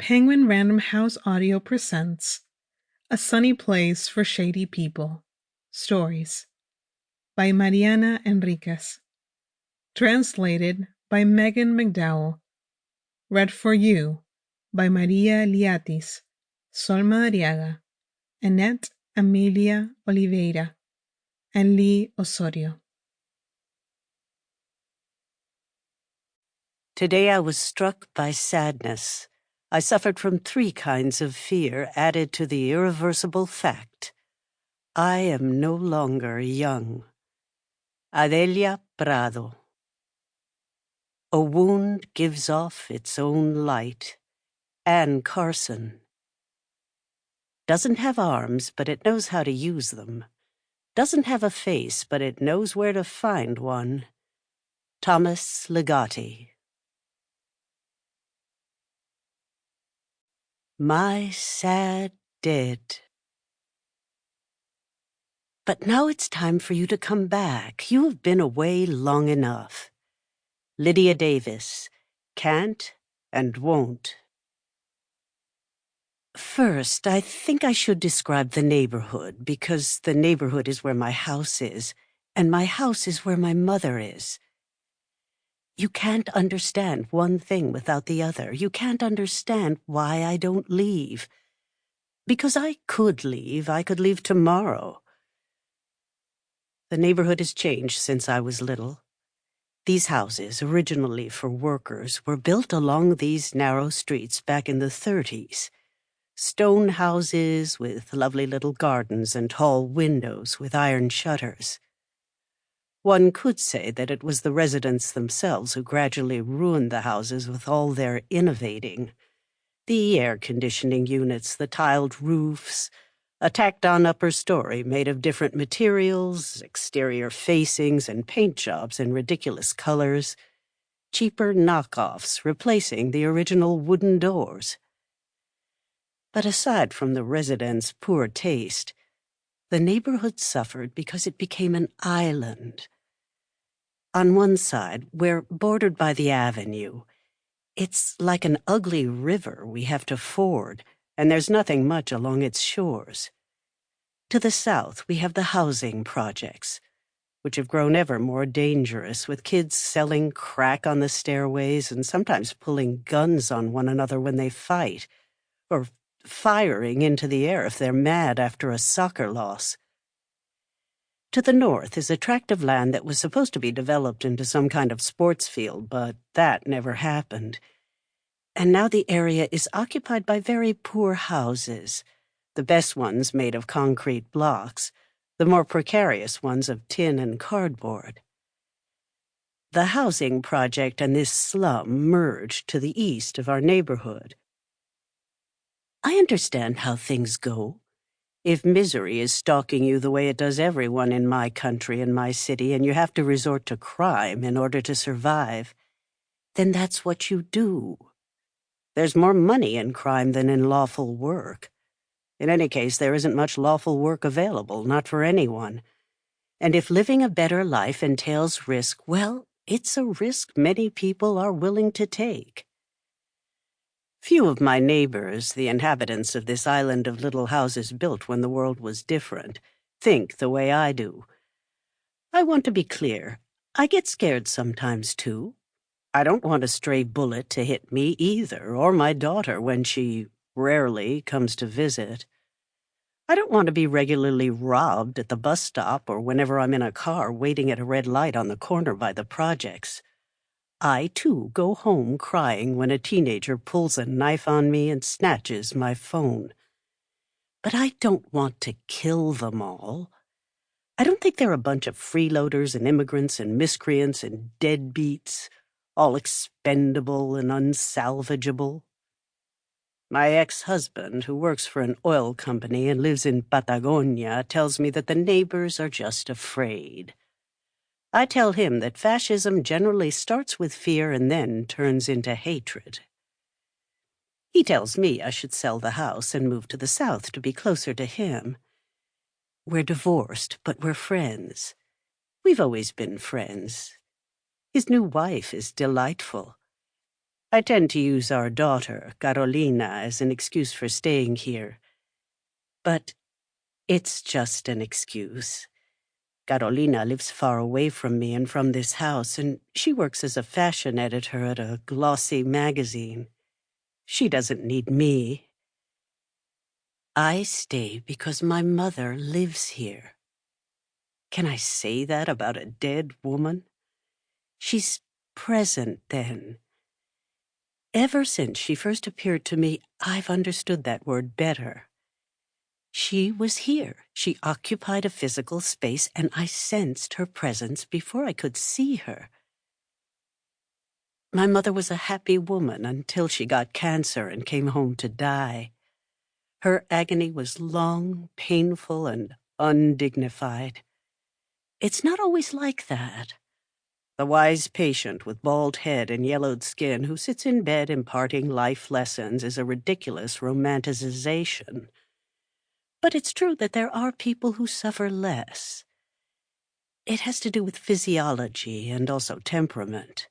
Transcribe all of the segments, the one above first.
Penguin Random House Audio presents A Sunny Place for Shady People. Stories by Mariana Enriquez. Translated by Megan McDowell. Read for you by Maria Liatis, Sol Madariaga, Annette Amelia Oliveira, and Lee Osorio. Today I was struck by sadness. I suffered from 3 kinds of fear added to the irreversible fact. I am no longer young. Adelia Prado. A wound gives off its own light. Anne Carson. Doesn't have arms, but it knows how to use them. Doesn't have a face, but it knows where to find one. Thomas Ligotti. My sad dead. But now it's time for you to come back. You have been away long enough. Lydia Davis. Can't and won't. First, I think I should describe the neighborhood, because the neighborhood is where my house is, and my house is where my mother is. You can't understand one thing without the other. You can't understand why I don't leave. Because I could leave. I could leave tomorrow. The neighborhood has changed since I was little. These houses, originally for workers, were built along these narrow streets back in the 30s. Stone houses with lovely little gardens and tall windows with iron shutters. One could say that it was the residents themselves who gradually ruined the houses with all their innovating. The air conditioning units, the tiled roofs, a tacked-on upper story made of different materials, exterior facings and paint jobs in ridiculous colors, cheaper knockoffs replacing the original wooden doors. But aside from the residents' poor taste, the neighborhood suffered because it became an island. On one side, we're bordered by the avenue. It's like an ugly river we have to ford, and there's nothing much along its shores. To the south, we have the housing projects, which have grown ever more dangerous, with kids selling crack on the stairways and sometimes pulling guns on one another when they fight, or firing into the air if they're mad after a soccer loss. To the north is a tract of land that was supposed to be developed into some kind of sports field, but that never happened. And now the area is occupied by very poor houses, the best ones made of concrete blocks, the more precarious ones of tin and cardboard. The housing project and this slum merged to the east of our neighborhood. I understand how things go. If misery is stalking you the way it does everyone in my country and my city, and you have to resort to crime in order to survive, then that's what you do. There's more money in crime than in lawful work. In any case, there isn't much lawful work available, not for anyone. And if living a better life entails risk, well, it's a risk many people are willing to take. Few of my neighbors, the inhabitants of this island of little houses built when the world was different, think the way I do. I want to be clear. I get scared sometimes, too. I don't want a stray bullet to hit me either, or my daughter when she, rarely, comes to visit. I don't want to be regularly robbed at the bus stop or whenever I'm in a car waiting at a red light on the corner by the projects. I, too, go home crying when a teenager pulls a knife on me and snatches my phone. But I don't want to kill them all. I don't think they're a bunch of freeloaders and immigrants and miscreants and deadbeats, all expendable and unsalvageable. My ex-husband, who works for an oil company and lives in Patagonia, tells me that the neighbors are just afraid. I tell him that fascism generally starts with fear and then turns into hatred. He tells me I should sell the house and move to the south to be closer to him. We're divorced, but we're friends. We've always been friends. His new wife is delightful. I tend to use our daughter, Carolina, as an excuse for staying here. But it's just an excuse. Carolina lives far away from me and from this house, and she works as a fashion editor at a glossy magazine. She doesn't need me. I stay because my mother lives here. Can I say that about a dead woman? She's present then. Ever since she first appeared to me, I've understood that word better. She was here. She occupied a physical space, and I sensed her presence before I could see her. My mother was a happy woman until she got cancer and came home to die. Her agony was long, painful, and undignified. It's not always like that. The wise patient with bald head and yellowed skin who sits in bed imparting life lessons is a ridiculous romanticization. But it's true that there are people who suffer less. It has to do with physiology and also temperament.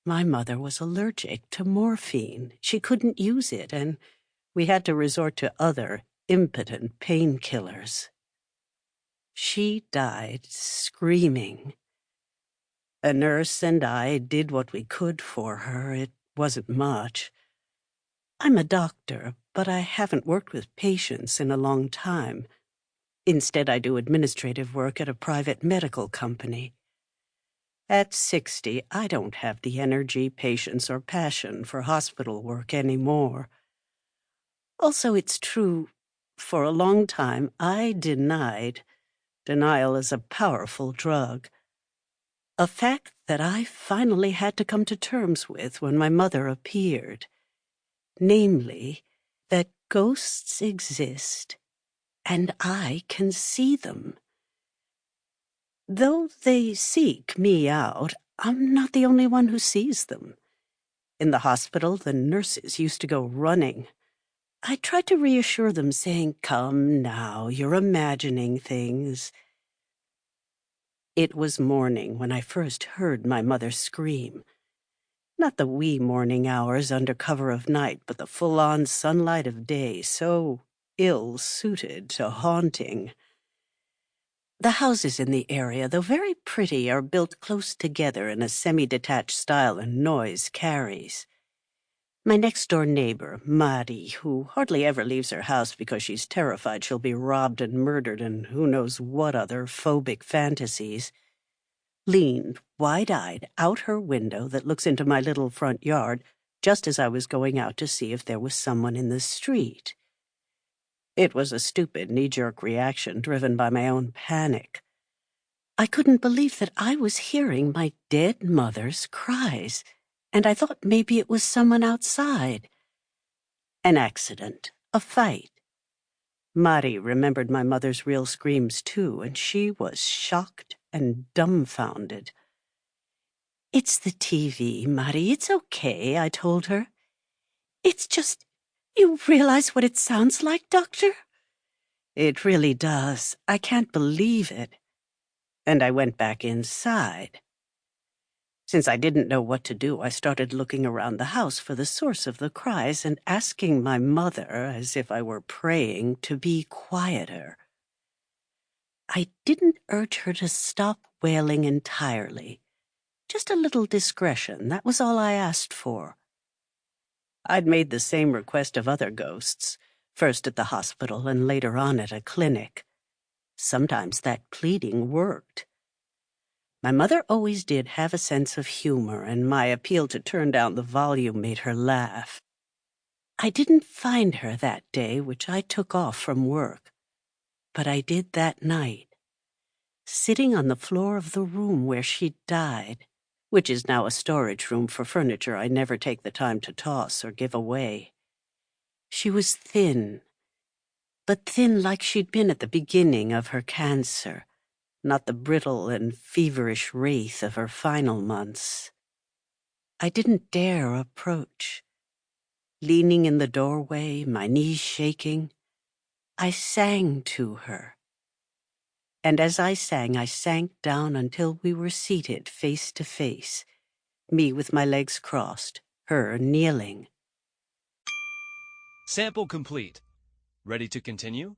My mother was allergic to morphine. She couldn't use it, and we had to resort to other impotent painkillers. She died screaming. A nurse and I did what we could for her. It wasn't much. I'm a doctor, but I haven't worked with patients in a long time. Instead, I do administrative work at a private medical company. At 60, I don't have the energy, patience, or passion for hospital work anymore. Also, it's true, for a long time, I denied. Denial is a powerful drug. A fact that I finally had to come to terms with when my mother appeared. Namely, that ghosts exist, and I can see them. Though they seek me out, I'm not the only one who sees them. In the hospital, the nurses used to go running. I tried to reassure them, saying, "Come now, you're imagining things." It was morning when I first heard my mother scream. Not the wee morning hours under cover of night, but the full-on sunlight of day, so ill-suited to haunting. The houses in the area, though very pretty, are built close together in a semi-detached style, and noise carries. My next-door neighbor, Mari, who hardly ever leaves her house because she's terrified she'll be robbed and murdered and who knows what other phobic fantasies, leaned, wide-eyed, out her window that looks into my little front yard just as I was going out to see if there was someone in the street. It was a stupid, knee-jerk reaction driven by my own panic. I couldn't believe that I was hearing my dead mother's cries, and I thought maybe it was someone outside. An accident, a fight. Mari remembered my mother's real screams too, and she was shocked and dumbfounded. "It's the TV, Mari. It's okay," I told her. "It's just, you realize what it sounds like, Doctor?" "It really does. I can't believe it." And I went back inside. Since I didn't know what to do, I started looking around the house for the source of the cries and asking my mother, as if I were praying, to be quieter. I didn't urge her to stop wailing entirely. Just a little discretion, that was all I asked for. I'd made the same request of other ghosts, first at the hospital and later on at a clinic. Sometimes that pleading worked. My mother always did have a sense of humor, and my appeal to turn down the volume made her laugh. I didn't find her that day, which I took off from work, but I did that night, sitting on the floor of the room where she died, which is now a storage room for furniture I never take the time to toss or give away. She was thin, but thin like she'd been at the beginning of her cancer, not the brittle and feverish wraith of her final months. I didn't dare approach. Leaning in the doorway, my knees shaking, I sang to her. And as I sang, I sank down until we were seated face to face, me with my legs crossed, her kneeling. Sample complete. Ready to continue?